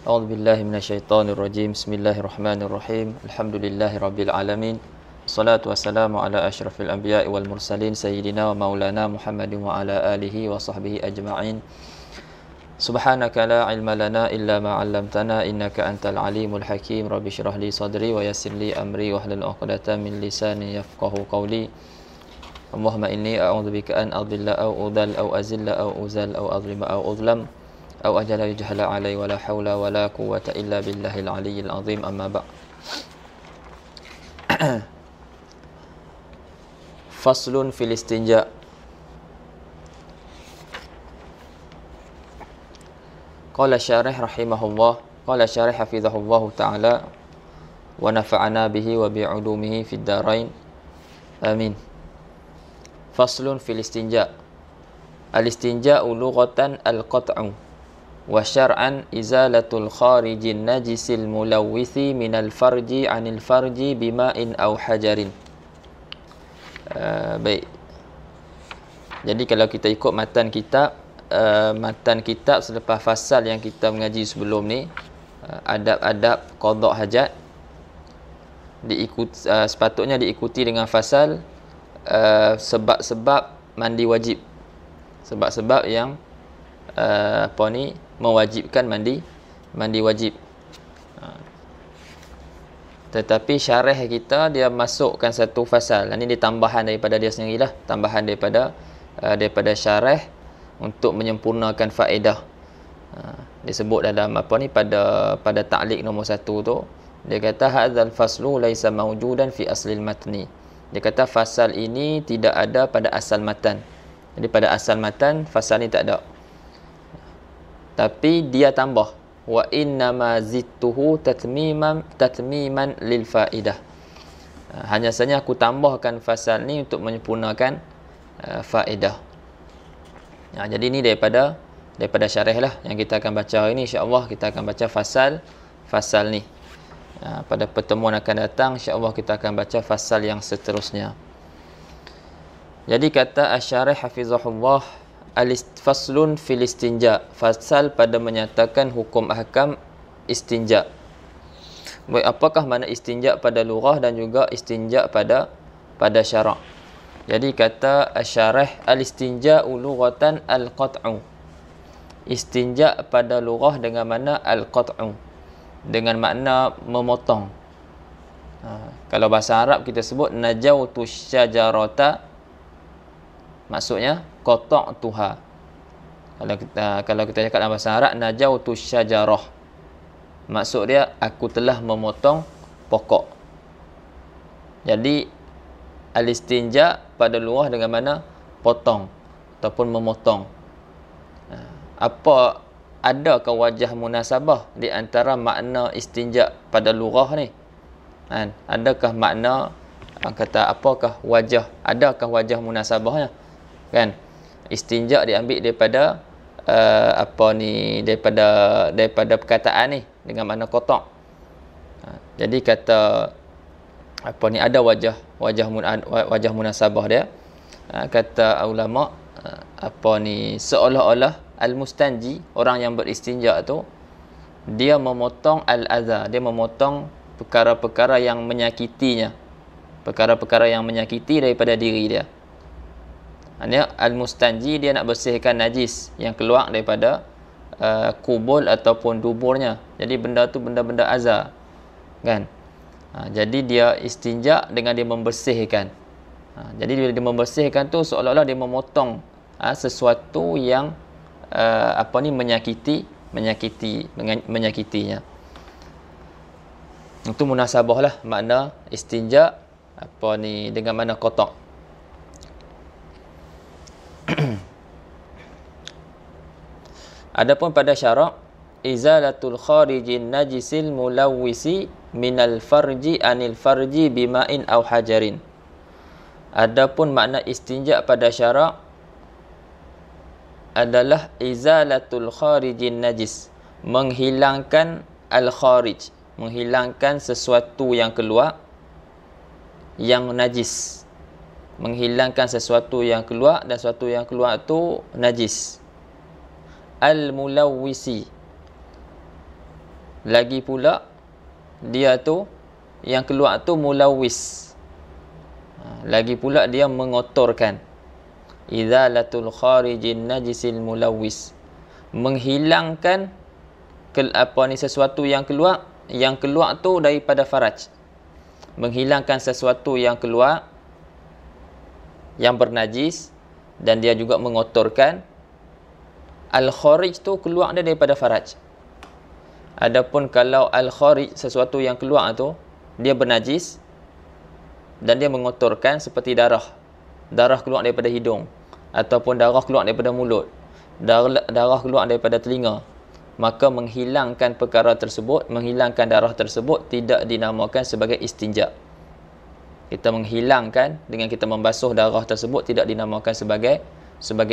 A'udzu billahi minasyaitonir rajim. Bismillahirrahmanirrahim. Alhamdulillahi rabbil alamin. Wassalatu wassalamu ala asyrafil anbiya'i wal mursalin sayyidina wa maulana Muhammadin wa ala alihi wa sahbihi ajma'in. Subhanaka la ilma lana illa ma 'allamtana innaka antal alimul hakim. Rabbi shrah li sadri wa yassir li amri wahlul 'uqdatam min lisani yafqahu qawli. Allahumma inni a'udzubika an adilla aw udal aw azilla aw uzal aw adlima aw udlam أو أجل يجهل علي ولا حول ولا قوة إلا بالله العلي العظيم أما بعد. فصل في الاستنجاء. قال الشارح رحمه الله قال الشارح حفظه الله تعالى ونفعنا به وبعلومه في الدارين آمين. فصل في الاستنجاء. الاستنجاء لغة القطع wa syar'an izalatul kharijin najisil mulawwithi minal farji anil farji bima'in aw hajarin. Baik. Jadi kalau kita ikut matan kitab selepas fasal yang kita mengaji sebelum ni, adab-adab qada hajat, sepatutnya diikuti dengan fasal sebab-sebab mandi wajib. Sebab-sebab yang mewajibkan mandi wajib. Tetapi syarah kita dia masukkan satu fasal. Ini dia tambahan daripada dia sendirilah, tambahan daripada syarah untuk menyempurnakan faedah. Disebut dalam pada ta'liq nombor 1 tu, dia kata hadzal faslu laisa mawjudan fi aslil matni. Dia kata fasal ini tidak ada pada asal matan. Jadi pada asal matan fasal ni tak ada. Tapi dia tambah wa innama zittuhu tatmiman lil faidah. Hanya saja aku tambahkan fasal ni untuk menyempurnakan faedah. Jadi ini daripada syarah lah yang kita akan baca hari ni. InsyaAllah kita akan baca fasal ni. Pada pertemuan akan datang insyaAllah kita akan baca fasal yang seterusnya. Jadi kata asy-syarih hafizahullah, faslun fil istinja, fasal pada menyatakan hukum ahkam istinja. Baik, apakah makna istinja pada lughah dan juga istinja pada syarak. Jadi kata asy-syarih al-istinja lughatan al-qat'u. Istinja pada lughah dengan makna al-qat'u, dengan makna memotong. Kalau bahasa Arab kita sebut najautu syajarata, maksudnya kotak tuha. Kalau kita cakap dalam bahasa Arab najautu syajarah, maksud dia aku telah memotong pokok. Jadi al-istinja pada lughah dengan mana potong ataupun memotong. Adakah wajah munasabah di antara makna istinja pada lughah ni? Adakah makna adakah wajah munasabahnya? Kan? Istinja diambil daripada daripada perkataan ni dengan makna kotak. Jadi kata ada wajah munasabah dia. Kata ulama seolah-olah al-mustanji, orang yang beristinja tu, dia memotong al-adha, dia memotong perkara-perkara yang menyakitinya, perkara-perkara yang menyakiti daripada diri dia. Al-mustanji dia nak bersihkan najis yang keluar daripada kubul ataupun duburnya. Jadi benda tu benda-benda azar, kan? Jadi dia istinja dengan dia membersihkan. Jadi dia membersihkan tu seolah-olah dia memotong sesuatu yang menyakitinya. Itu munasabah lah makna istinja dengan makna kotak. Adapun pada syarak, izalatul kharijin najisil mulawwisi minal farji anil farji bima'in aw hajarin. Adapun makna istinja pada syarak adalah izalatul kharijin najis, menghilangkan al-kharij, menghilangkan sesuatu yang keluar yang najis. Menghilangkan sesuatu yang keluar, dan sesuatu yang keluar tu najis. Al-mulawwisi, lagi pula dia tu yang keluar tu mulawis, lagi pula dia mengotorkan. Izalatul kharijin najisil mulawis, menghilangkan sesuatu yang keluar tu daripada faraj, menghilangkan sesuatu yang keluar yang bernajis dan dia juga mengotorkan. Al-kharij tu keluar dia daripada faraj. Adapun kalau al-kharij, sesuatu yang keluar tu dia bernajis dan dia mengotorkan, seperti darah keluar daripada hidung, ataupun darah keluar daripada mulut, darah keluar daripada telinga, maka menghilangkan perkara tersebut, menghilangkan darah tersebut tidak dinamakan sebagai istinja. Kita menghilangkan dengan kita membasuh darah tersebut tidak dinamakan sebagai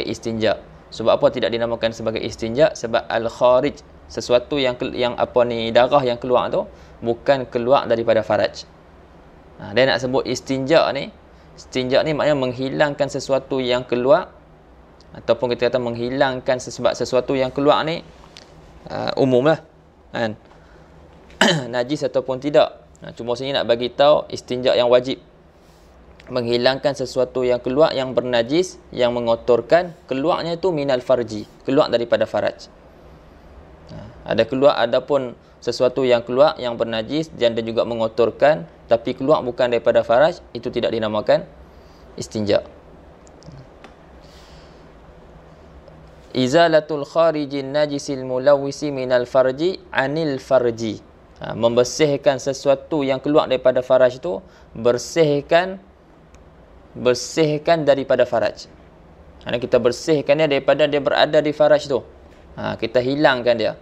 istinja. Sebab apa tidak dinamakan sebagai istinja? Sebab al-kharij, sesuatu yang darah yang keluar tu bukan keluar daripada faraj. Dia nak sebut istinja ni maknanya menghilangkan sesuatu yang keluar, ataupun kita kata menghilangkan sebab sesuatu yang keluar ni umumlah kan, najis ataupun tidak. Cuma sini nak bagi tahu istinja yang wajib, menghilangkan sesuatu yang keluar yang bernajis, yang mengotorkan, keluarnya itu minal farji, keluar daripada faraj. Adapun sesuatu yang keluar yang bernajis dan dia juga mengotorkan tapi keluar bukan daripada faraj, itu tidak dinamakan istinja. Izalatul kharijin najisil mulawwisi minal farji anil farji, membersihkan sesuatu yang keluar daripada faraj itu, bersihkan daripada faraj. Kita bersihkan dia daripada dia berada di faraj tu. Kita hilangkan dia.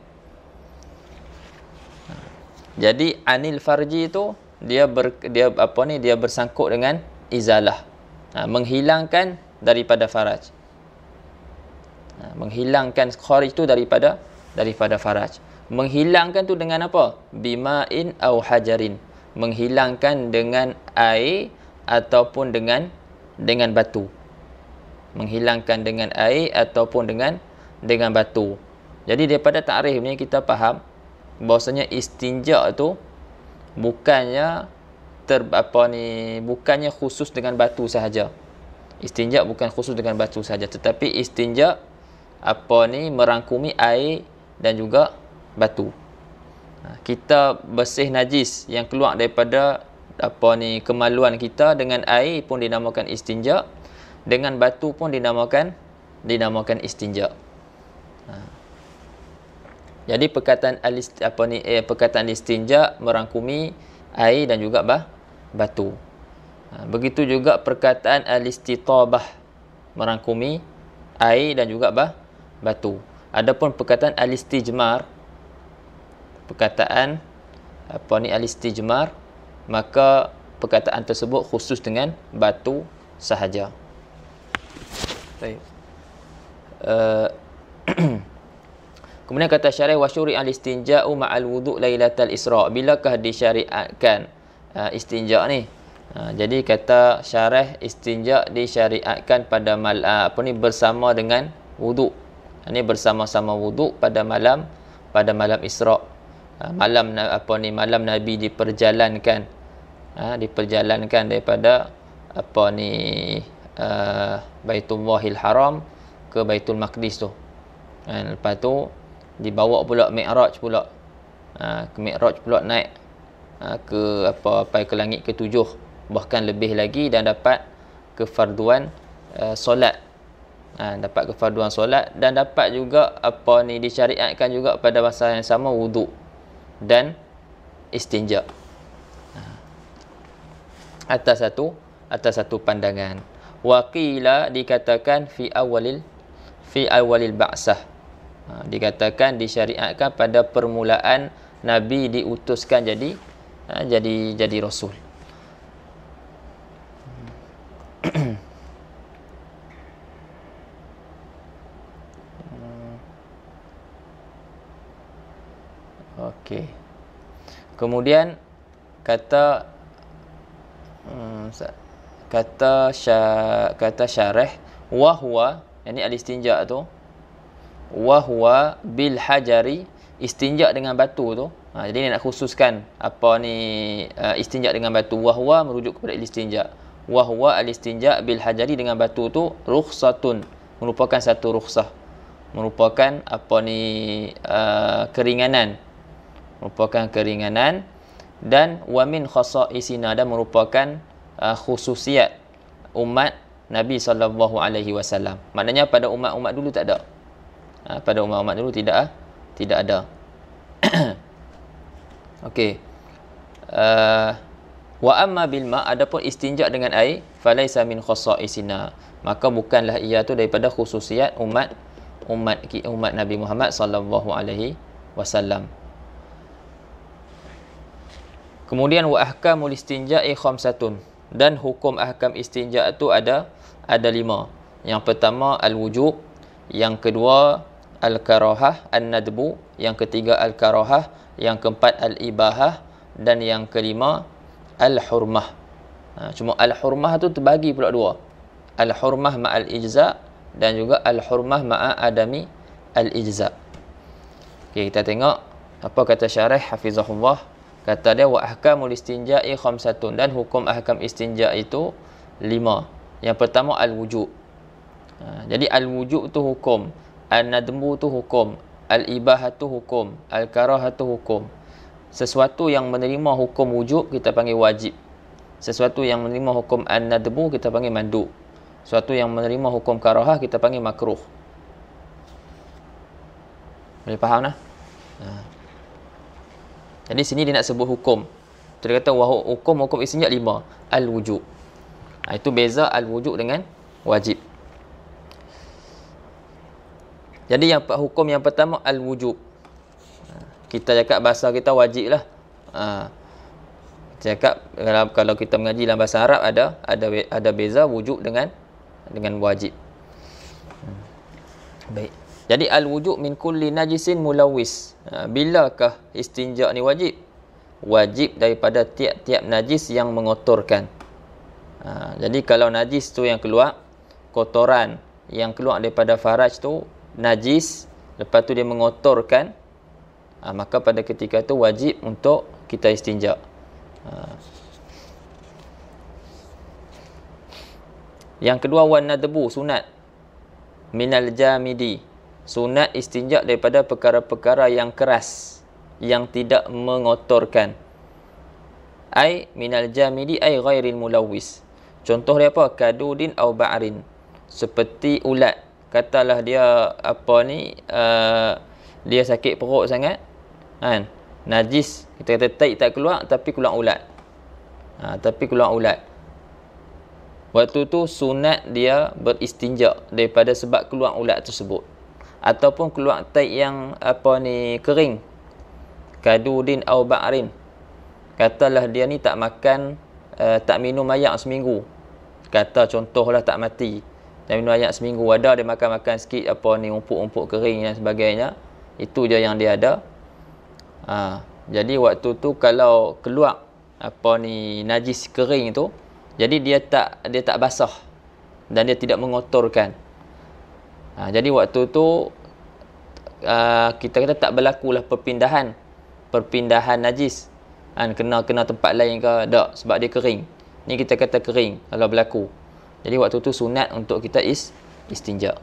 Jadi anil farji itu dia bersangkut dengan izalah. Menghilangkan daripada faraj. Menghilangkan kharij tu daripada faraj. Menghilangkan tu dengan apa? Bima'in au hajarin. Menghilangkan dengan air ataupun dengan batu. Menghilangkan dengan air ataupun dengan batu. Jadi daripada takrif ni kita faham bahawasanya istinja tu bukannya bukannya khusus dengan batu sahaja. Istinja bukan khusus dengan batu sahaja, tetapi istinja merangkumi air dan juga batu. Kita bersih najis yang keluar daripada kemaluan kita dengan air pun dinamakan istinja, dengan batu pun dinamakan istinja. Jadi perkataan istinja merangkumi air dan juga batu. Begitu juga perkataan al-istitabah merangkumi air dan juga batu. Adapun perkataan al-istijmar, al-istijmar, maka perkataan tersebut khusus dengan batu sahaja. Baik. Kemudian kata syarih wa syuri' al-istinja'u ma'al wudu' lailatal isra'. Bilakah disyariatkan istinja' ni? Jadi kata syarih, istinja' disyariatkan pada bersama dengan wudu'. Ini bersama-sama wudu' pada malam Isra'. Malam Nabi diperjalankan daripada Baitullahil Haram ke Baitul Maqdis tu. Lepas tu dibawa pula Mi'raj pula. Mi'raj pula naik ke langit ke-7, bahkan lebih lagi, dan dapat kefarduan solat. Dapat kefarduan solat, dan dapat juga disyariatkan juga pada masa yang sama wuduk dan istinja. Atas satu pandangan. Waqila dikatakan fi awalil ba'sah. Dikatakan disyariatkan pada permulaan Nabi diutuskan jadi Rasul. Okey. Kemudian kata syarih wa huwa, yani al-istinja tu, wa huwa bil hajari istinja dengan batu tu, jadi dia nak khususkan apa ni istinja dengan batu. Wahwa merujuk kepada istinja. Wahwa al-istinja bil hajari, dengan batu tu rukhsatun, merupakan satu rukhsah, merupakan apa ni keringanan, merupakan keringanan. Dan wa min khasaisina, dan merupakan khususiat umat Nabi sallallahu alaihi wasallam. Maknanya pada umat-umat dulu tak ada. Pada umat-umat dulu tidak ada. Okey. Wa amma bil ma, adapun istinja dengan air, falaisa min khasaisina, maka bukanlah ia tu daripada khususiat umat Nabi Muhammad sallallahu alaihi wasallam. Kemudian wa ahkamul istinja'i khamsatun, dan hukum ahkam istinja tu ada 5. Yang pertama al-wujub, yang kedua al-karahah, an-nadbu, yang ketiga al-karahah, yang keempat al-ibahah, dan yang kelima al-hurmah. Cuma al-hurmah tu terbagi pula 2. Al-hurmah ma'al ijza' dan juga al-hurmah ma'a adami al-ijza'. Okey, kita tengok apa kata syarah hafizahullah. Kata dia wa ahkamul istinja'i khamsatun, dan hukum ahkam istinja' itu 5. Yang pertama al-wujub. Jadi al-wujub tu hukum, al-nadmu tu hukum, al-ibahah tu hukum, al-karahah tu hukum. Sesuatu yang menerima hukum wujub kita panggil wajib. Sesuatu yang menerima hukum an-nadbu kita panggil mandub. Sesuatu yang menerima hukum karahah kita panggil makruh. Boleh faham dah? Jadi sini dia nak sebut hukum. Dia kata hukum istinja 5. Al-wujub. Itu beza al-wujub dengan wajib. Jadi hukum yang pertama al-wujub. Kita cakap bahasa kita wajib lah. Cakap kalau kita mengaji dalam bahasa Arab ada beza wujub dengan wajib. Baik. Jadi al-wujub min kulli najisin mulawis. Bilakah istinja ni wajib? Wajib daripada tiap-tiap najis yang mengotorkan. Jadi kalau najis tu yang keluar, kotoran yang keluar daripada faraj tu najis, lepas tu dia mengotorkan, maka pada ketika tu wajib untuk kita istinja. Yang kedua wan nadbu, sunat. Minal jamidi, sunat istinja daripada perkara-perkara yang keras, yang tidak mengotorkan. Ai minal jamidi ai ghairil mulawis. Contoh dia apa? Kadudin au ba'rin. Seperti ulat. Katalah dia dia sakit perut sangat, kan? Najis, kita kata taik tak keluar tapi keluar ulat. Waktu tu sunat dia beristinja daripada sebab keluar ulat tersebut. Ataupun keluar taik yang kering. Kadudin au ba'rin. Katalah dia ni tak makan, tak minum air seminggu. Kata contohlah tak mati. Tak minum air seminggu, ada dia makan sikit umpuk-umpuk kering dan sebagainya. Itu je yang dia ada. Jadi waktu tu kalau keluar najis kering tu, jadi dia tak basah dan dia tidak mengotorkan. Jadi waktu tu kita kata tak berlakulah perpindahan najis. Kena tempat lain ke tak, sebab dia kering. Ni kita kata kering kalau berlaku. Jadi waktu tu sunat untuk kita istinja.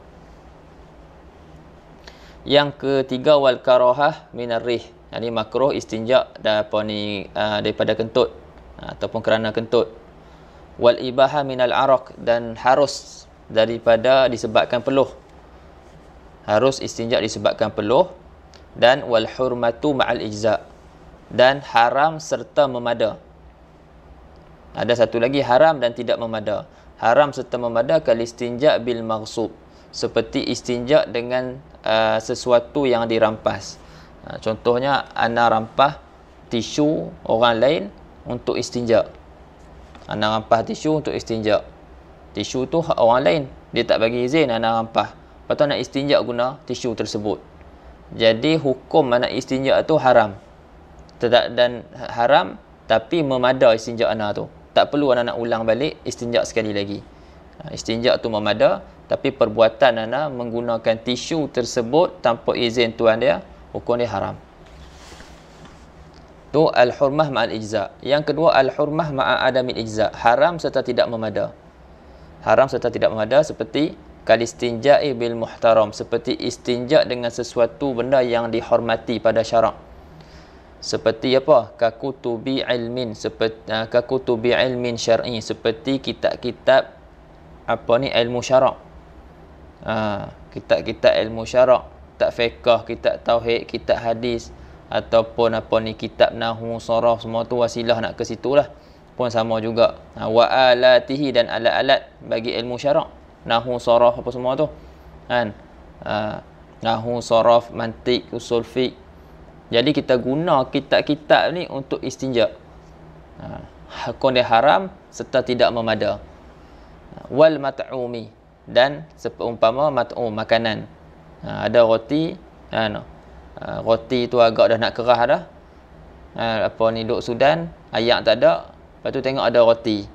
Yang ketiga wal karahah minar rih. Jadi makruh istinja daripada kentut ataupun kerana kentut. Wal ibahah minal araq, dan harus daripada disebabkan peluh. Harus istinja disebabkan peluh. Dan wal hurmatu ma'al ijza', dan haram serta memada. Ada satu lagi haram dan tidak memada. Haram serta memada kal istinja bil maghsub, seperti istinja dengan sesuatu yang dirampas. Contohnya ana rampas tisu orang lain untuk istinja. Ana rampas tisu untuk istinja. Tisu tu hak orang lain, dia tak bagi izin ana rampas. Lepas tu nak istinja guna tisu tersebut. Jadi hukum mana istinja tu haram. Dan haram tapi memada istinja ana tu. Tak perlu ana nak ulang balik istinja sekali lagi. Istinja tu memada, tapi perbuatan ana menggunakan tisu tersebut tanpa izin tuan dia, hukum dia haram. Tu al-hurmah ma'al ijza. Yang kedua al-hurmah ma'a adamil ijza. Haram serta tidak memada. Haram serta tidak memada seperti kalistinja'i bil muhtaram, seperti istinja dengan sesuatu benda yang dihormati pada syarak. Seperti apa? Kakutubi ilmin, seperti kakutubi ilmin syar'i, seperti kitab-kitab apa ni, ilmu syarak. Kitab-kitab ilmu syarak, kitab fiqh, kitab tauhid, kitab hadis, ataupun apa ni, kitab nahwu, saraf, semua tu wasilah nak ke situlah. Pun sama juga. Wa alatihi, dan alat-alat bagi ilmu syarak. Nahwu, saraf, apa semua tu. Kan? Nahwu, saraf, mantik, usul fiqh. Jadi kita guna kitab-kitab ni untuk istinja. Hukum dia haram serta tidak memada. Wal mat'umi, dan seumpama mat'um, makanan. Ada roti, roti tu agak dah nak kerah dah. Apa ni, duk Sudan, ayak tak ada. Lepas tu tengok ada roti.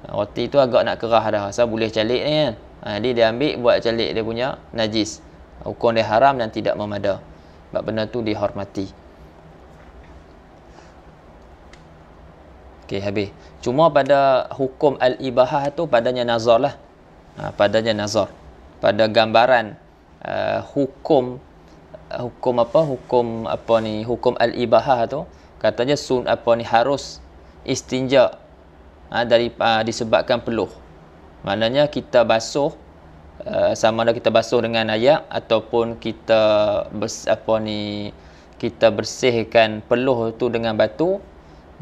Roti tu agak nak kerah dah. Asal boleh calik ni kan. Dia ambil buat calik, dia punya najis. Hukum dia haram dan tidak memada. Sebab benda tu dihormati. Okey, habis. Cuma pada hukum al-ibahah tu padanya nazar lah. Padanya nazar. Pada gambaran hukum al-ibahah tu, katanya harus istinja disebabkan peluh. Maknanya kita basuh, sama ada kita basuh dengan ayak ataupun kita kita bersihkan peluh tu dengan batu,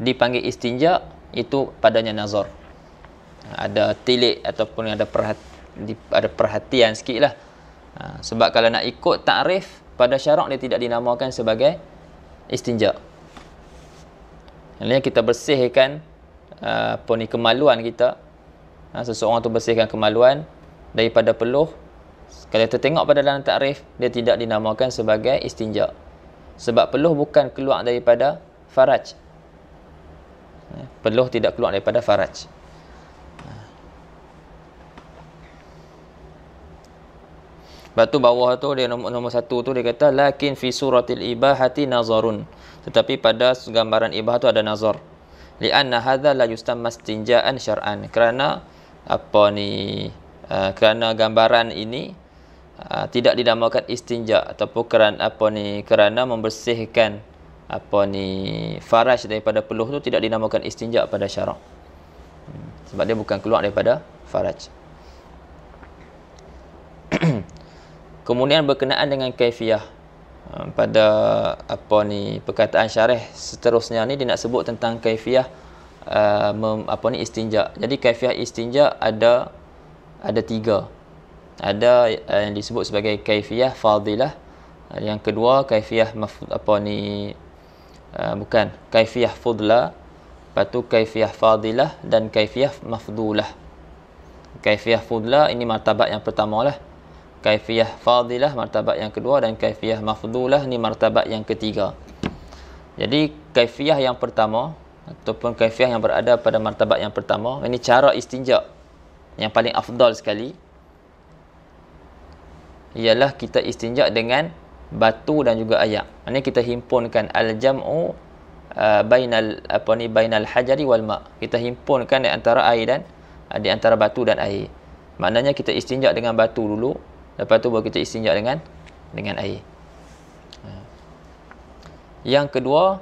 dipanggil istinja, itu padanya nazar. Ada tilik ataupun ada perhatian sikit lah. Sebab kalau nak ikut takrif pada syarak, dia tidak dinamakan sebagai istinja. Maksudnya kita bersihkan kemaluan kita. Seseorang tu bersihkan kemaluan daripada peluh. Kalau kita tengok pada dalam takrif, dia tidak dinamakan sebagai istinja. Sebab peluh bukan keluar daripada faraj. Peluh tidak keluar daripada faraj. Batu bawah tu dia nombor satu tu dia kata lakin fi suratil ibahati nazarun. Tetapi pada gambaran ibah tu ada nazar. Li'anna hadza la yustamma istinja'an syar'an. Kerana kerana gambaran ini tidak dinamakan istinja, ataupun kerana membersihkan faraj daripada peluh tu tidak dinamakan istinja pada syarak. Sebab dia bukan keluar daripada faraj. Kemudian berkenaan dengan kaifiyah, pada perkataan syarih seterusnya ni dia nak sebut tentang kaifiyah istinja. Jadi kaifiyah istinja ada tiga. Ada yang disebut sebagai kaifiyah fadilah. Yang kedua kaifiyah kaifiyah fudla. Lepas tu kaifiyah fadilah dan kaifiyah mafdulah. Kaifiyah fudla ini martabat yang pertama lah. Kaifiyah fadilah martabat yang kedua, dan kaifiyah mafdulah ni martabat yang ketiga. Jadi kaifiyah yang pertama ataupun kaifiyah yang berada pada martabat yang pertama, ini cara istinja yang paling afdal sekali, ialah kita istinja dengan batu dan juga ayak. Maksudnya kita himpunkan al-jam'u bainal hajari wal ma'. Kita himpunkan di antara air dan di antara batu dan air. Maknanya kita istinja dengan batu dulu, lepas tu baru kita istinja dengan air. Yang kedua,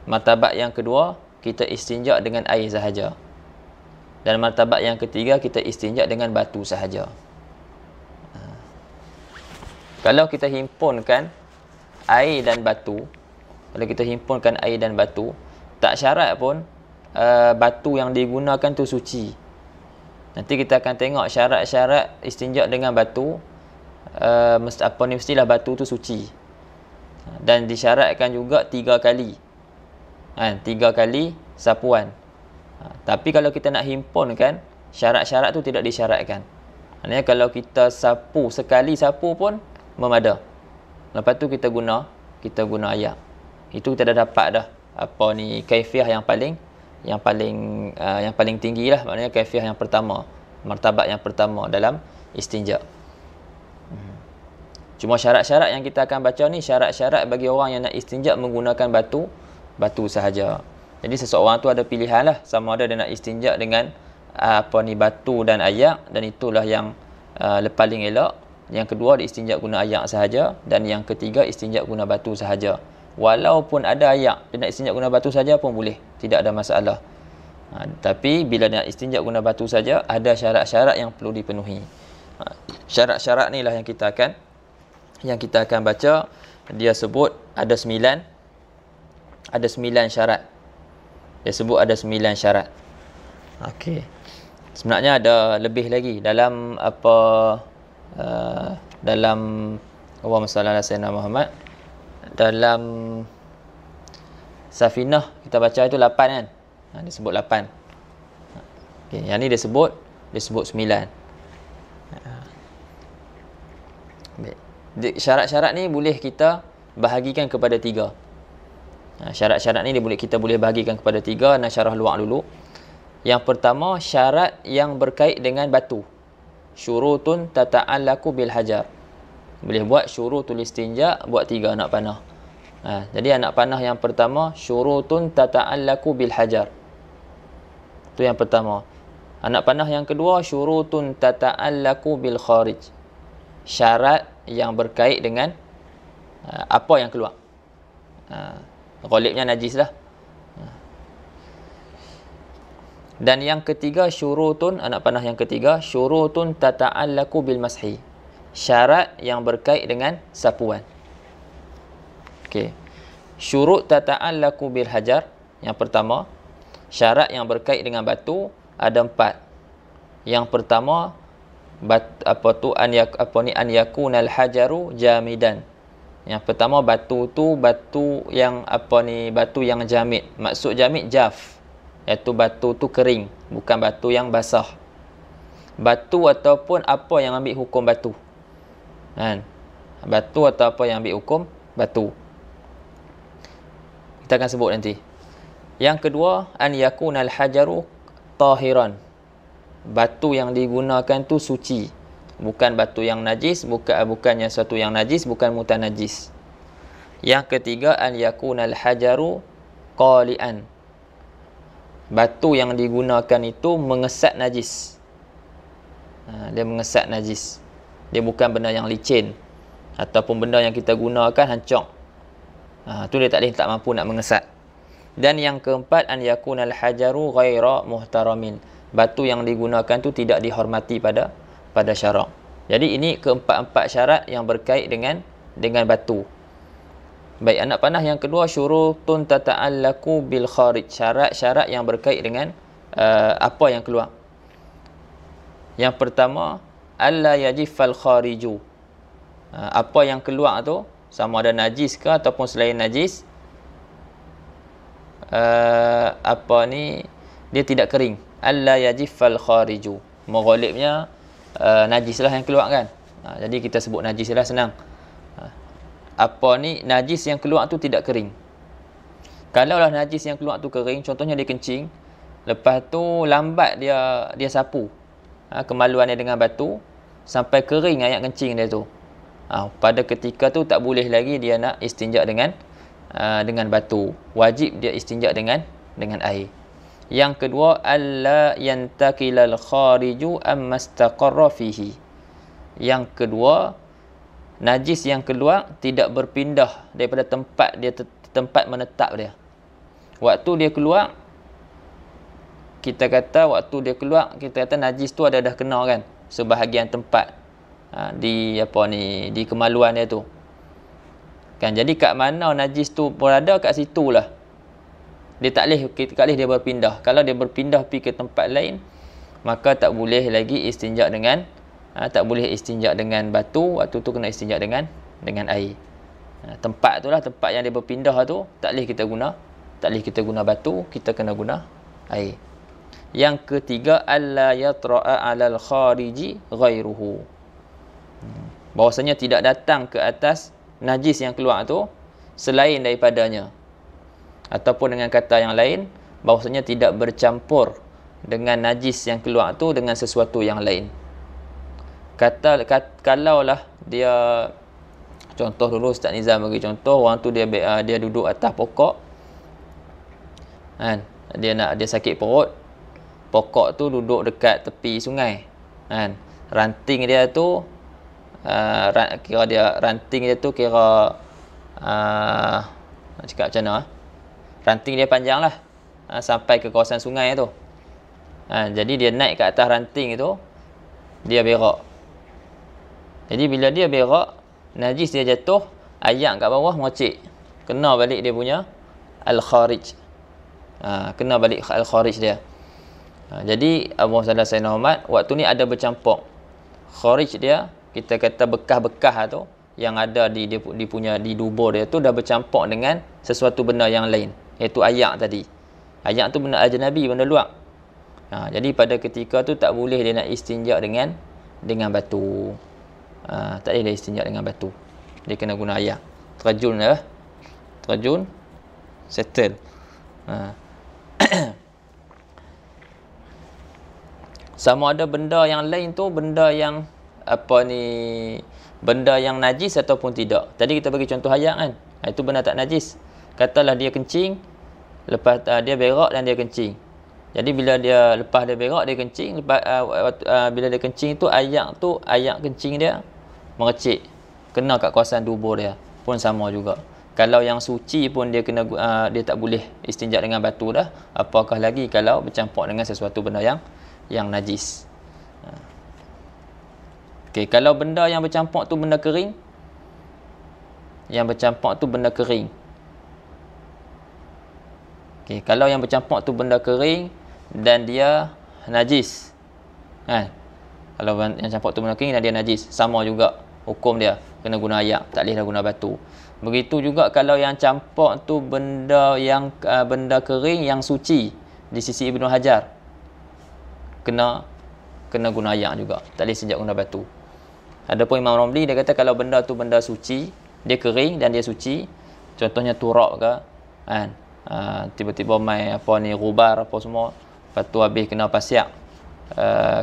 martabat yang kedua, kita istinja dengan air sahaja. Dan martabat yang ketiga, kita istinja dengan batu sahaja. Kalau kita himpunkan air dan batu, tak syarat pun batu yang digunakan tu suci. Nanti kita akan tengok syarat-syarat istinja dengan batu. Mestilah batu tu suci. Dan disyaratkan juga 3 kali. 3 kali sapuan. Tapi kalau kita nak himpunkan, syarat-syarat tu tidak disyaratkan. Maksudnya kalau kita sapu sekali sapu pun memada. Lepas tu kita guna ayak. Itu kita dah dapat dah kaifiyah yang paling tinggi lah. Maknanya kaifiyah yang pertama, martabat yang pertama dalam istinja. Cuma syarat-syarat yang kita akan baca ni, syarat-syarat bagi orang yang nak istinja menggunakan batu batu sahaja. Jadi seseorang tu ada pilihan lah, sama ada dia nak istinja dengan batu dan ayak, dan itulah yang paling elok. Yang kedua, dia istinja guna ayak sahaja, dan yang ketiga istinja guna batu sahaja. Walaupun ada ayak, dia nak istinja guna batu saja pun boleh, tidak ada masalah. Tapi bila nak istinja guna batu saja, ada syarat-syarat yang perlu dipenuhi. Syarat-syarat ni lah yang kita akan baca. Dia sebut ada 9 syarat. Dia sebut ada 9 syarat. Okey. Sebenarnya ada lebih lagi dalam dalam Allahumma salli ala sayyidina Muhammad, dalam Safinah kita baca itu 8 kan. Dia sebut 8. Okey, yang ni dia sebut 9. Baik. Syarat-syarat ni boleh kita bahagikan kepada 3. Syarat-syarat ni kita boleh bahagikan kepada 3. Nak syarah luar dulu. Yang pertama, syarat yang berkait dengan batu. Syurutun tata'allaku bil hajar. Boleh buat syurutul istinja, buat 3 anak panah. Jadi anak panah yang pertama, syurutun tata'allaku bil hajar. Itu yang pertama. Anak panah yang kedua, syurutun tata'allaku bil kharij. Syarat yang berkait dengan apa yang keluar. Ghalibnya najis lah. Dan yang ketiga, syurutun, anak panah yang ketiga, syurutun tata'allaku bil mashi. Syarat yang berkait dengan sapuan. Okey. Syurut tata'allaku bil hajar. Yang pertama, syarat yang berkait dengan batu ada 4. Yang pertama, an yakunal hajaru jamidan. Yang pertama, batu tu batu yang batu yang jamid. Maksud jamid jaf, iaitu batu tu kering, bukan batu yang basah. Batu ataupun apa yang ambil hukum batu. Batu atau apa yang ambil hukum batu. Kita akan sebut nanti. Yang kedua, an yakunal hajaru tahiran. Batu yang digunakan tu suci, bukan batu yang najis, bukannya satu yang najis, bukan mutanajis. Yang ketiga, an yakunal hajaru qali'an. Batu yang digunakan itu mengesat najis. Dia mengesat najis. Dia bukan benda yang licin ataupun benda yang kita gunakan hancur. Tu dia tak mampu nak mengesat. Dan yang keempat, an yakunal hajaru ghaira muhtaramin. Batu yang digunakan tu tidak dihormati pada syarak. Jadi ini keempat-empat syarat yang berkait dengan batu. Baik, anak panah yang kedua, syurutun tata'allaku bil kharij. Syarat-syarat yang berkait dengan apa yang keluar. Yang pertama, alla yajiffal khariju. Apa yang keluar tu, sama ada najis ke ataupun selain najis, dia tidak kering. Alla yajiffal khariju. Maghalibnya najis lah yang keluar kan. Jadi kita sebut najis lah, senang. Najis yang keluar tu tidak kering. Kalaulah najis yang keluar tu kering, contohnya dia kencing, lepas tu lambat dia sapu kemaluannya dengan batu sampai kering air kencing dia tu. Pada ketika tu tak boleh lagi dia nak istinja dengan batu. Wajib dia istinja dengan air. Yang kedua, alla yantakilal khariju amma istaqarra fihi. Yang kedua, najis yang keluar tidak berpindah daripada tempat menetap dia. Waktu dia keluar, kita kata najis tu dah kena kan sebahagian tempat di kemaluan dia tu. Kan, jadi kat mana najis tu berada, kat situlah. Dia tak boleh dia berpindah. Kalau dia berpindah pergi ke tempat lain, maka tak boleh lagi istinja dengan batu. Waktu tu kena istinja dengan air. Tempat tu lah, tempat yang dia berpindah tu tak boleh kita guna batu, kita kena guna air. Yang ketiga, alla yatra'a 'alal khariji ghairuhu. Bahwasanya tidak datang ke atas najis yang keluar tu selain daripadanya. Ataupun dengan kata yang lain, bahwasanya tidak bercampur dengan najis yang keluar tu dengan sesuatu yang lain. Kalaulah dia, contoh dulu Ustaz Nizam bagi contoh, orang tu dia duduk atas pokok, kan, dia sakit perut, pokok tu duduk dekat tepi sungai kan, ranting dia tu ranting dia tu kira nak cakap macam mana, ranting dia panjang lah, sampai ke kawasan sungai tu. Jadi dia naik ke atas ranting itu, dia berak. Jadi bila dia berak, najis dia jatuh, ayak kat bawah mercik, kena balik dia punya al-kharij. Kena balik al-kharij dia. Jadi Abu Salah Sayyidina Muhammad waktu ni ada bercampur kharij dia, kita kata bekas-bekas tu yang ada di punya di dubur dia tu dah bercampur dengan sesuatu benda yang lain, iaitu ayak tadi. Ayak tu benda ajnabi, benda luar. Jadi pada ketika tu tak boleh dia nak istinja dengan batu. Tak boleh dia istinja dengan batu. Dia kena guna ayak. Terjun lah. Terjun, settle. Sama ada benda yang lain tu benda yang benda yang najis ataupun tidak. Tadi kita bagi contoh ayak kan, itu benda tak najis. Katalah dia kencing, lepas dia berak dan dia kencing. Jadi bila dia lepas dia berak, dia kencing, bila dia kencing tu ayak kencing dia mercik, kena kat kawasan dubur dia pun sama juga. Kalau yang suci pun dia kena dia tak boleh istinja dengan batu dah, apakah lagi kalau bercampur dengan sesuatu benda yang najis. Okey, kalau benda yang bercampur tu benda kering, okey, kalau yang bercampur tu benda kering dan dia najis, kan? Kalau yang campur tu benda kering dan dia najis, sama juga hukum dia, kena guna ayak, tak boleh dah guna batu. Begitu juga kalau yang campur tu benda kering yang suci di sisi Ibnu Hajar, kena guna ayak juga, tak boleh sejak guna batu. Adapun Imam Ramli dia kata kalau benda tu benda suci, dia kering dan dia suci, contohnya turab ke kan, tiba-tiba mai gubar apa semua, lepas tu habis kena pasiak,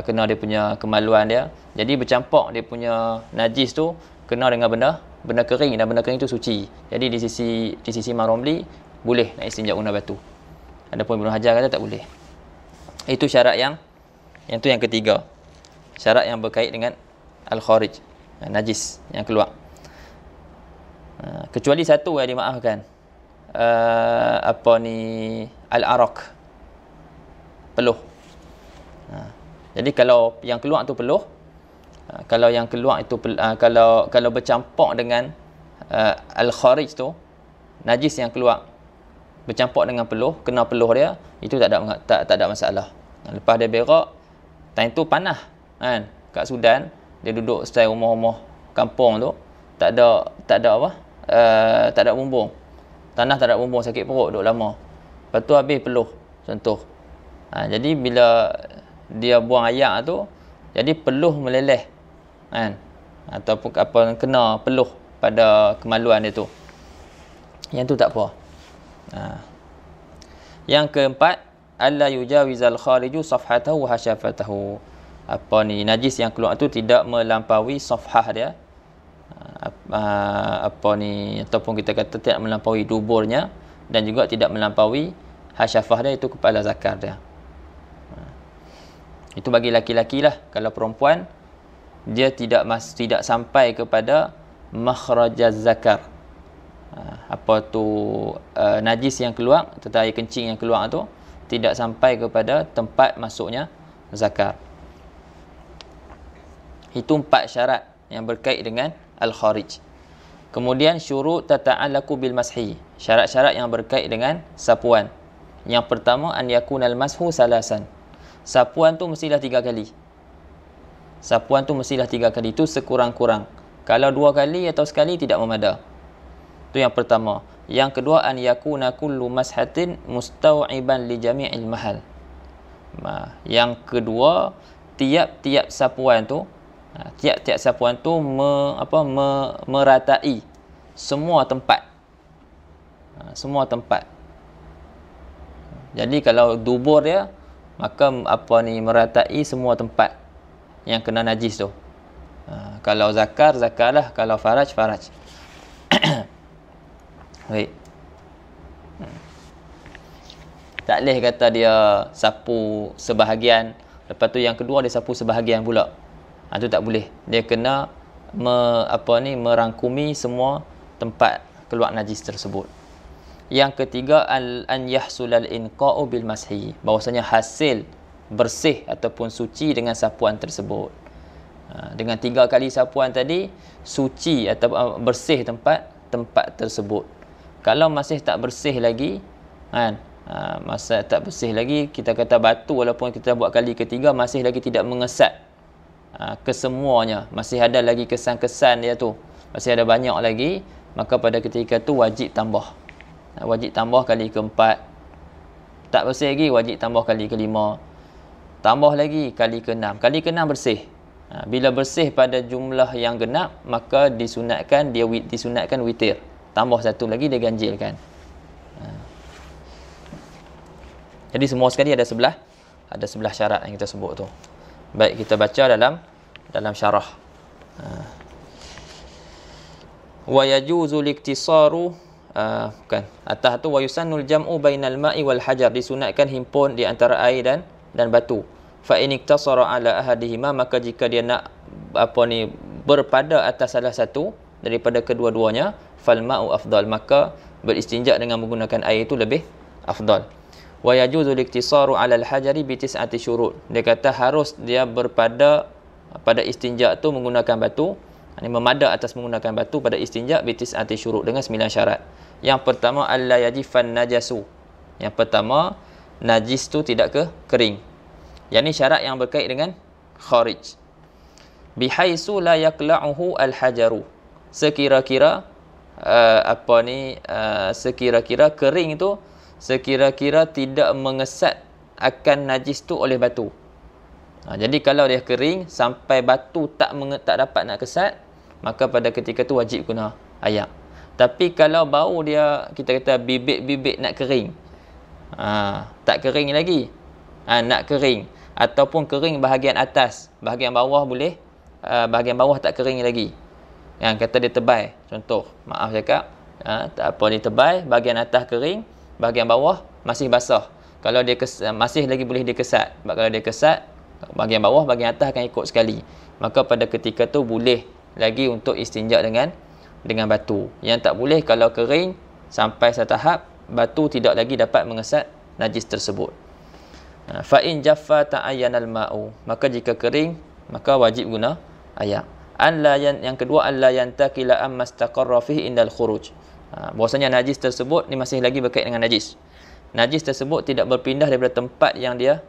kena dia punya kemaluan dia, jadi bercampur dia punya najis tu kena dengan benda kering, dan benda kering tu suci. Jadi di sisi Imam Ramli boleh nak istinja guna batu. Adapun Ibnu Hajar kata tak boleh. Itu syarat yang tu yang ketiga. Syarat yang berkait dengan al-kharij, najis yang keluar. Kecuali satu yang dimaafkan. Al-araq, peluh. Jadi kalau yang keluar tu peluh, kalau yang keluar itu kalau bercampur dengan al-kharij tu, najis yang keluar bercampur dengan peluh, kena peluh dia, itu tak ada masalah. Lepas dia berak, time tu panas kan, kat Sudan dia duduk style rumah-rumah kampung tu, tak ada bumbung, tanah tak ada bumbung, sakit perut duduk lama, lepas tu habis peluh contoh. Jadi bila dia buang ayak tu, jadi peluh meleleh kan, ataupun kena peluh pada kemaluan dia tu, yang tu tak apa. Yang keempat, alla yujawizal khariju safhatahu wa hasyafatahu. Najis yang keluar tu tidak melampaui safhah dia, ataupun kita kata tidak melampaui duburnya, dan juga tidak melampaui hasyafah dia, itu kepala zakar dia. Itu bagi laki-laki lah. Kalau perempuan, dia tidak sampai kepada makhrajaz zakar. Najis yang keluar, tentang air kencing yang keluar tu tidak sampai kepada tempat masuknya zakar. Itu 4 syarat yang berkait dengan al-kharij. Kemudian syurut tata'allaqu bil mashi, syarat-syarat yang berkait dengan sapuan. Yang pertama, an yakunal mashu salasan. Sapuan tu mestilah 3 kali. Sapuan tu mestilah 3 kali, itu sekurang-kurang. Kalau 2 kali atau sekali tidak memada. Itu yang pertama. Yang kedua, an yakuna kullu mashatin mustau'iban li jami'il mahal. Yang kedua, tiap-tiap sapuan tu meratai semua tempat. Semua tempat. Jadi kalau dubur dia, maka meratai semua tempat yang kena najis tu. Kalau zakar lah, kalau faraj. Baik. Tak Tak boleh kata dia sapu sebahagian, lepas tu yang kedua dia sapu sebahagian pula. Itu tak boleh. Dia kena merangkumi semua tempat keluar najis tersebut. Yang ketiga, an yahsulal inqa'u bil mashi, bahwasanya hasil bersih ataupun suci dengan sapuan tersebut. Dengan 3 kali sapuan tadi, suci atau bersih tempat tersebut. Kalau masih tak bersih lagi, masa tak bersih lagi, kita kata batu walaupun kita buat kali ketiga masih lagi tidak mengesat kesemuanya, masih ada lagi kesan-kesan dia tu, masih ada banyak lagi, maka pada ketika tu wajib tambah. Wajib tambah kali keempat. Tak bersih lagi, wajib tambah kali kelima. Tambah lagi kali keenam. Kali keenam bersih. Bila bersih pada jumlah yang genap, maka disunatkan witir. Tambah satu lagi, dia ganjilkan. Jadi semua sekali ada 11 syarat yang kita sebut tu. Baik, kita baca dalam syarah. Wa yajuzu liktisaru, bukan. Atas tu wa yusannul jam'u bainal ma'i wal hajar, disunatkan himpun di antara air dan batu. Fa in iktasara ala ahadihima, maka jika dia nak berpada atas salah satu daripada kedua-duanya, fal ma'u afdal, maka beristinja dengan menggunakan air itu lebih afdal. Wa yajuzu liktisaru ala al-hajari bi tis'ati syurut. Dia kata harus dia berpada pada istinja tu menggunakan batu, ini memada atas menggunakan batu pada istinja bi tis'ati syurut, dengan 9 syarat. Yang pertama, alla yajifan najasu. Yang pertama, najis tu tidak kering. Yang ni syarat yang berkait dengan kharij. Bihaisu la yaqla'uhu al-hajaru. Sekira-kira sekira-kira kering tu, sekira-kira tidak mengesat akan najis tu oleh batu. Jadi kalau dia kering sampai batu tak dapat nak kesat, maka pada ketika tu wajib guna air. Tapi kalau bau dia, kita kata bibit-bibit nak kering, tak kering lagi, nak kering, ataupun kering bahagian atas, bahagian bawah boleh, bahagian bawah tak kering lagi, yang kata dia tebal, contoh, maaf cakap, tak apa, dia tebal, bahagian atas kering, bahagian bawah masih basah. Kalau dia masih lagi boleh dikesat. Sebab kalau dia kesat, bahagian bawah, bahagian atas akan ikut sekali. Maka pada ketika tu boleh lagi untuk istinja dengan batu. Yang tak boleh kalau kering sampai setahap batu tidak lagi dapat mengesat najis tersebut. Fa in jaffa ta'ayyanal ma'u, maka jika kering maka wajib guna air. Yang kedua, alla yantakila amma istaqarra fihi indal khuruj. Bahwasanya najis tersebut ni masih lagi berkait dengan najis. Najis tersebut tidak berpindah daripada tempat yang dia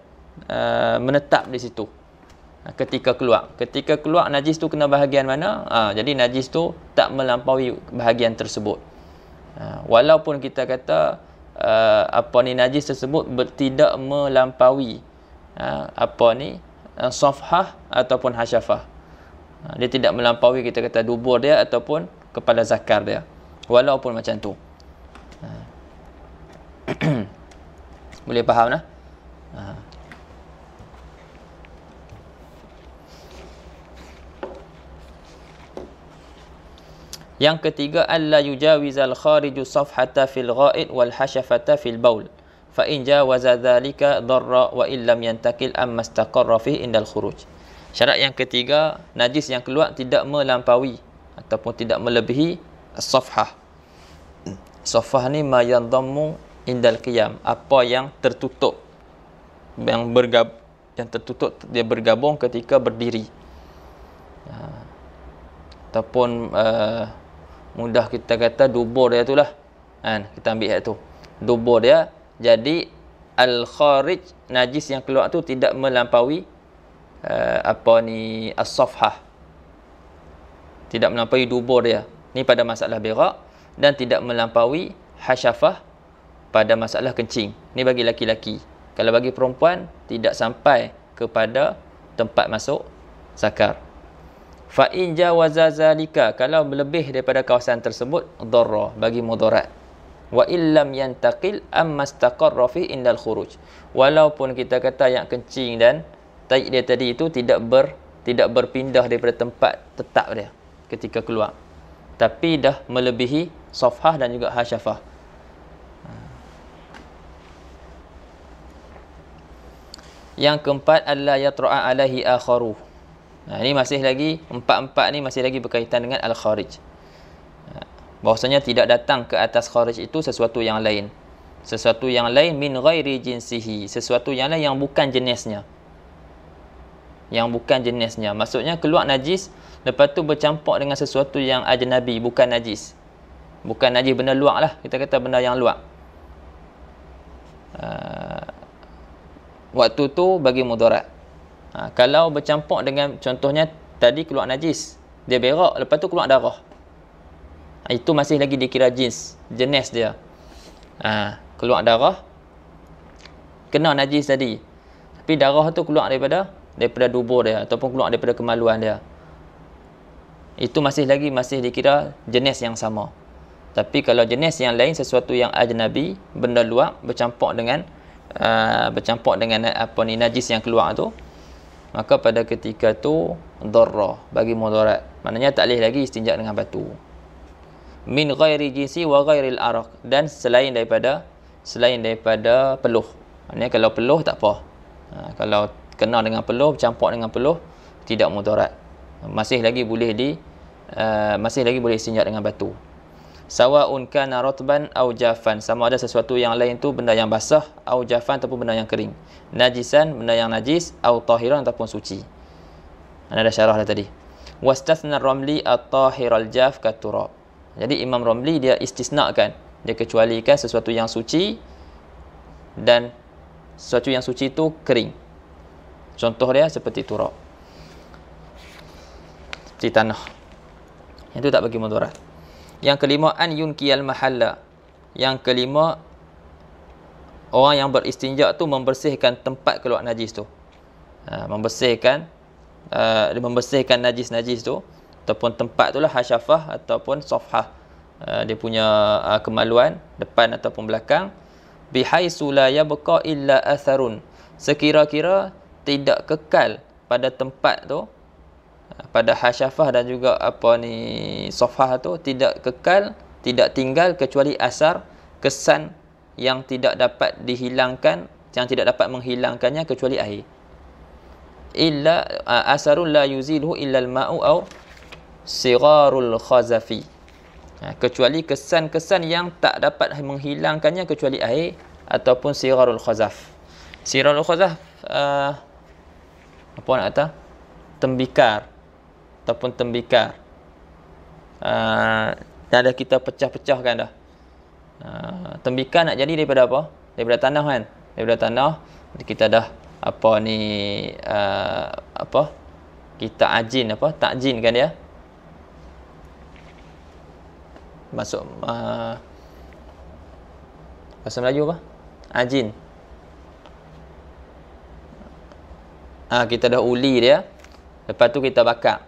menetap di situ ketika keluar. Ketika keluar, najis tu kena bahagian mana? Jadi najis tu tak melampaui bahagian tersebut. Walaupun kita kata najis tersebut tidak melampaui safhah ataupun hasyafah. Dia tidak melampaui, kita kata, dubur dia ataupun kepala zakar dia. Walaupun macam tu. Boleh faham lah? Yang ketiga, alla yujawizal khariju safhata fil ghaid wal hasyafata fil baul. Fa in jawaza dhalika darra wa illam yantakil amma istaqarra fihi indal khuruj. Syarat yang ketiga, najis yang keluar tidak melampaui ataupun tidak melebihi safhah. Safhah ni ma yandammu indal qiyam, apa yang tertutup, yang tertutup, dia bergabung ketika berdiri. Ataupun mudah kita kata dubur dia itulah, kita ambil ayat tu, dubur dia. Jadi al-kharij, najis yang keluar tu tidak melampaui as-safhah, tidak melampaui dubur dia ni pada masalah berak, dan tidak melampaui hasyafah pada masalah kencing. Ni bagi laki-laki. Kalau bagi perempuan tidak sampai kepada tempat masuk zakar. Fa in jawaza zalika, kalau lebih daripada kawasan tersebut, darra, bagi mudarat. Wa illam yantaqil amma istaqarra fi indal khuruj. Walaupun kita kata yang kencing dan taik dia tadi itu tidak berpindah daripada tempat tetap dia ketika keluar, tapi dah melebihi safhah dan juga hasyafah. Yang keempat, alla yatra'a alaihi akharu. Ini masih lagi, empat-empat ni masih lagi berkaitan dengan al-kharij. Bahwasanya tidak datang ke atas kharij itu sesuatu yang lain. Sesuatu yang lain min ghairi jinsihi. Sesuatu yang lain yang bukan jenisnya. Yang bukan jenisnya. Maksudnya keluar najis, lepas tu bercampur dengan sesuatu yang ajnabi, bukan najis. Bukan najis, benda luar lah. Kita kata benda yang luar. Waktu tu bagi mudarat. Kalau bercampur dengan, contohnya tadi keluar najis, dia berak, lepas tu keluar darah, itu masih lagi dikira jenis dia. Keluar darah, kena najis tadi, tapi darah tu keluar daripada dubur dia, ataupun keluar daripada kemaluan dia, itu masih dikira jenis yang sama. Tapi kalau jenis yang lain, sesuatu yang ajnabi, benda luar, bercampur dengan najis yang keluar tu, maka pada ketika tu dharrah, bagi mudarat. Maknanya tak boleh lagi istinja dengan batu. Min ghairi jinsi wa ghairil araq, dan selain daripada peluh. Maknanya kalau peluh tak apa. Kalau kena dengan peluh, bercampur dengan peluh, tidak mudarat. Masih lagi boleh istinja dengan batu. Sawa'un kana ratban aw jafan, sama ada sesuatu yang lain tu benda yang basah, aw jafan ataupun benda yang kering. Najisan, benda yang najis, aw tahiran ataupun suci. Ada syarah dah tadi. Wastathna Ramli at-tahir al-jaf katurab. Jadi Imam Ramli dia istisnakan, dia kecualikan sesuatu yang suci dan sesuatu yang suci itu kering. Contoh dia seperti turab, seperti tanah. Yang itu tak bagi mudarat. Yang kelima, an yunkiyal mahalla. Yang kelima, orang yang beristinja tu membersihkan tempat keluar najis tu. Membersihkan najis-najis tu, ataupun tempat tu lah, hasyafah ataupun safhah, dia punya kemaluan depan ataupun belakang, bihaisu la yabqa illa atharun, sekira-kira tidak kekal pada tempat tu, pada hasyafah dan juga safhah tu, tidak kekal, tidak tinggal kecuali asar, kesan yang tidak dapat dihilangkan, yang tidak dapat menghilangkannya kecuali air. Illa asarul la yuziluhu illa al-ma'u aw sigharul khazafi. Kecuali kesan-kesan yang tak dapat menghilangkannya kecuali air ataupun sigharul khazaf. Sigharul khazaf apa nak kata? Tembikar ataupun tembikar. Dah kita pecah-pecahkan dah. Tembikar nak jadi daripada apa? Daripada tanah kan? Daripada tanah kita dah kita takjinkan dia. Masuk bahasa Melayu apa? Ajin. Kita dah uli dia, lepas tu kita bakar.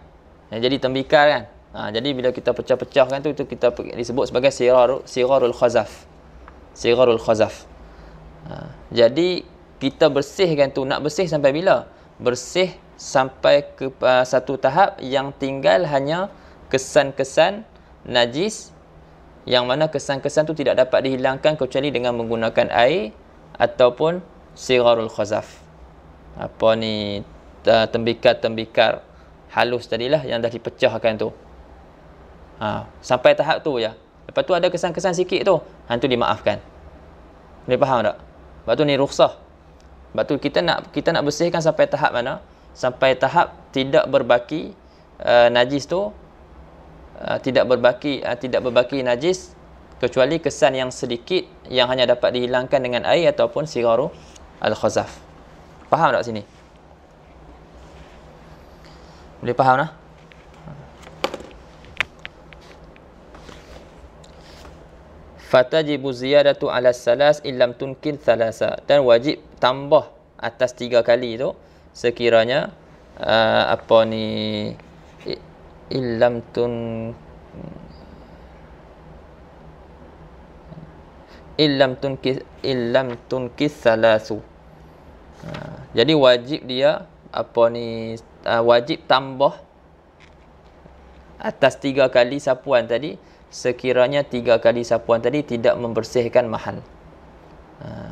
Jadi tembikar kan? Jadi bila kita pecah-pecahkan tu, itu kita disebut sebagai sigharul khazaf. Sigharul khazaf. Jadi kita bersihkan tu, nak bersih sampai bila? Bersih sampai ke satu tahap yang tinggal hanya kesan-kesan najis, yang mana kesan-kesan tu tidak dapat dihilangkan kecuali dengan menggunakan air ataupun sigharul khazaf. Tembikar-tembikar halus tadilah yang dah dipecahkan tu. Sampai tahap tu ya. Lepas tu ada kesan-kesan sikit tu, tu dimaafkan. Boleh faham tak? Lepas tu ni rukhsah. Sebab tu kita nak bersihkan sampai tahap mana? Sampai tahap tidak berbaki najis tu, tidak berbaki najis kecuali kesan yang sedikit yang hanya dapat dihilangkan dengan air ataupun sigharu al-khazaf. Faham tak sini? Boleh faham tak? Fatajibu ziyadatu ala salas illam tunkir thalasa, dan wajib tambah atas 3 kali tu sekiranya illam tunkir thalasu. Jadi wajib dia wajib tambah atas 3 kali sapuan tadi sekiranya 3 kali sapuan tadi tidak membersihkan mahal.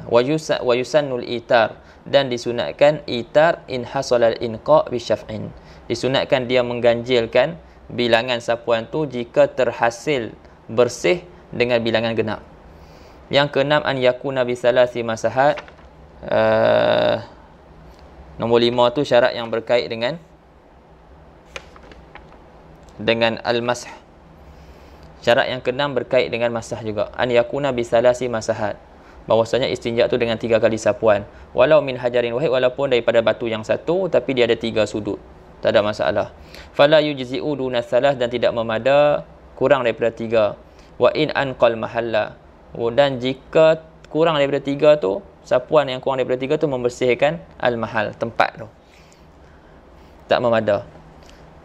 Wa yusannul itar, dan disunatkan itar in hasalal inqa bi syaf'in. Disunatkan dia mengganjilkan bilangan sapuan tu jika terhasil bersih dengan bilangan genap. Yang keenam, an yakuna bi salasi masahat. Nombor 5 tu syarat yang berkait dengan al-masah. Syarat yang keenam berkait dengan masah juga. An yakuna bi salasi masahat. Bahwasanya istinja tu dengan 3 kali sapuan. Walau min hajarin wahid, walaupun daripada batu yang satu tapi dia ada 3 sudut. Tak ada masalah. Fala yujzi'u duna salas, dan tidak memada kurang daripada 3. Wa in anqal mahalla. Dan jika kurang daripada 3 tu, sapuan yang kurang daripada 3 tu membersihkan al-mahal, tempat tu. Tak memada.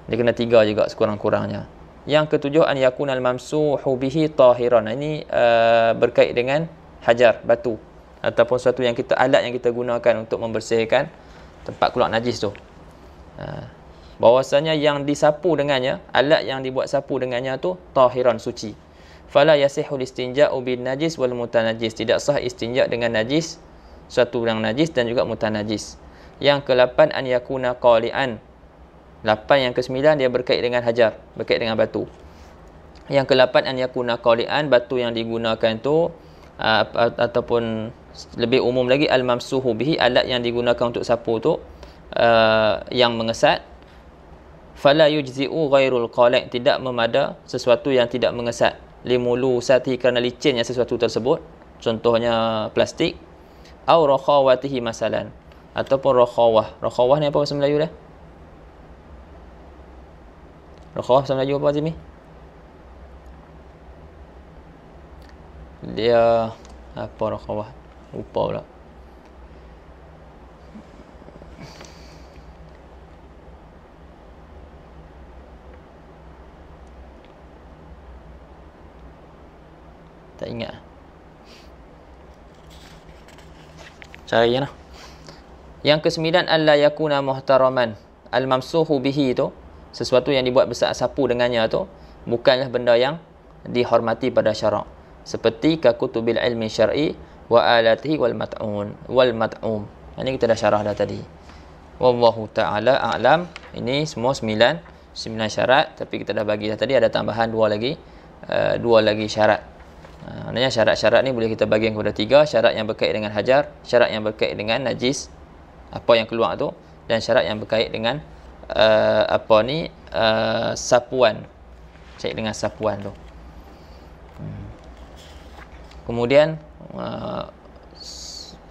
Dia kena 3 juga sekurang-kurangnya. Yang ketujuh, an yakunal mamsuhu bihi tahiran. Ini berkait dengan hajar, batu, ataupun suatu yang alat yang kita gunakan untuk membersihkan tempat keluar najis tu. Bahwasanya yang disapu dengannya, alat yang dibuat sapu dengannya tu tahiran, suci. Fala yasihul istinja'u bin najis wal mutanajis. Tidak sah istinja dengan najis, suatu yang najis dan juga mutanajis. Yang ke-8, an yakuna qali'an. 8 yang ke-9 dia berkait dengan hajar, berkait dengan batu. Yang ke-8, an yakuna qali'an, batu yang digunakan tu ataupun lebih umum lagi al-mamsuhu bihi, alat yang digunakan untuk sapu tu yang mengesat. Fala yujzi'u ghairul qali', tidak memada sesuatu yang tidak mengesat. Limulu sati, kerana licinnya sesuatu tersebut, contohnya plastik. Au rakhawatihi masalan, ataupun rakhawah. Rakhawah ni apa bahasa Melayu dah? Rakhawah bahasa Melayu apa Azmi? Dia apa rakhawah? Lupa pula. Tak ingat. Cari lah. Yang ke-9, alla yakuna muhtaraman. Al-mamsuhu bihi tu, sesuatu yang dibuat besar sapu dengannya tu, bukanlah benda yang dihormati pada syarak. Seperti kakutubil ilmi syar'i wa alatihi wal mat'um. Ini kita dah syarah dah tadi. Wallahu ta'ala a'lam. Ini semua 9 syarat, tapi kita dah bagi dah tadi, ada tambahan 2 lagi syarat. Maknanya syarat-syarat ni boleh kita bagi kepada 3. Syarat yang berkait dengan hajar, syarat yang berkait dengan najis, apa yang keluar tu, dan syarat yang berkait dengan sapuan, cek dengan sapuan tu. Kemudian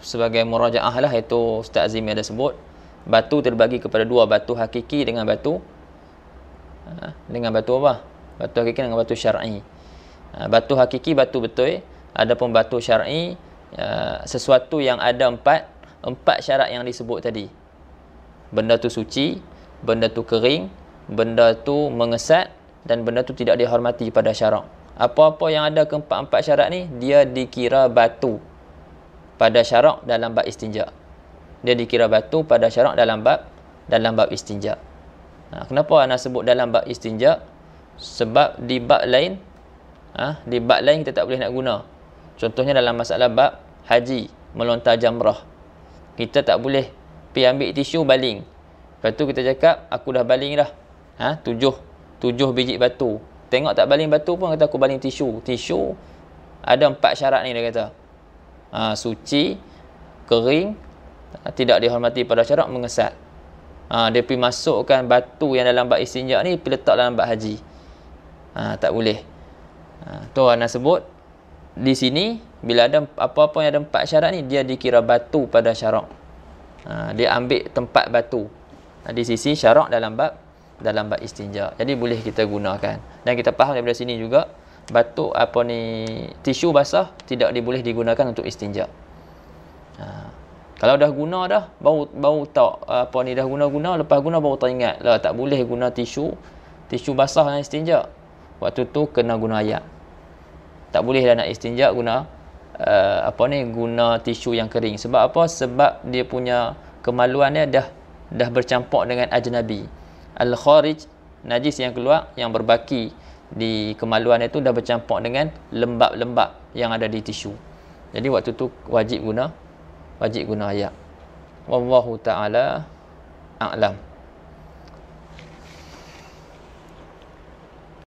sebagai murajaah lah, iaitu Ustaz Azimi ada sebut, batu terbagi kepada 2, batu hakiki dengan batu apa? Batu hakiki dengan batu syar'i. Batu hakiki, batu betul. Adapun batu syar'i, sesuatu yang ada 4 syarat yang disebut tadi. Benda tu suci, benda tu kering, benda tu mengesat, dan benda tu tidak dihormati pada syarak. Apa-apa yang ada ke-4 syarat ni, dia dikira batu pada syarak dalam bab istinja. Dia dikira batu pada syarak dalam bab istinja. Kenapa ana sebut dalam bab istinja? Sebab di bab lain kita tak boleh nak guna. Contohnya dalam masalah bab haji, melontar jamrah, kita tak boleh pergi ambil tisu baling. Lepas tu kita cakap, aku dah baling dah 7 biji batu. Tengok tak baling batu pun, kata aku baling tisu. Tisu ada 4 syarat ni dia kata. Suci, kering, tidak dihormati pada syarak, mengesat. Dia pergi masukkan batu yang dalam bab istinja ni, pergi letak dalam bab haji. Tak boleh. Tu ana sebut di sini, bila ada apa-apa yang ada 4 syarat ni, dia dikira batu pada syarak. Dia ambil tempat batu di sisi syarak dalam bab istinja. Jadi boleh kita gunakan. Dan kita faham daripada sini juga, batu tisu basah tidak boleh digunakan untuk istinja. Kalau dah guna dah, baru tak dah guna, lepas guna baru teringat lah, tak boleh guna tisu basah dengan istinja. Waktu tu kena guna air. Tak boleh dah nak istinja guna guna tisu yang kering. Sebab apa? Sebab dia punya kemaluannya dah bercampur dengan ajnabi. Al-kharij, najis yang keluar, yang berbaki di kemaluan itu dah bercampur dengan lembab-lembab yang ada di tisu. Jadi waktu tu wajib guna ayat. Wallahu ta'ala a'lam.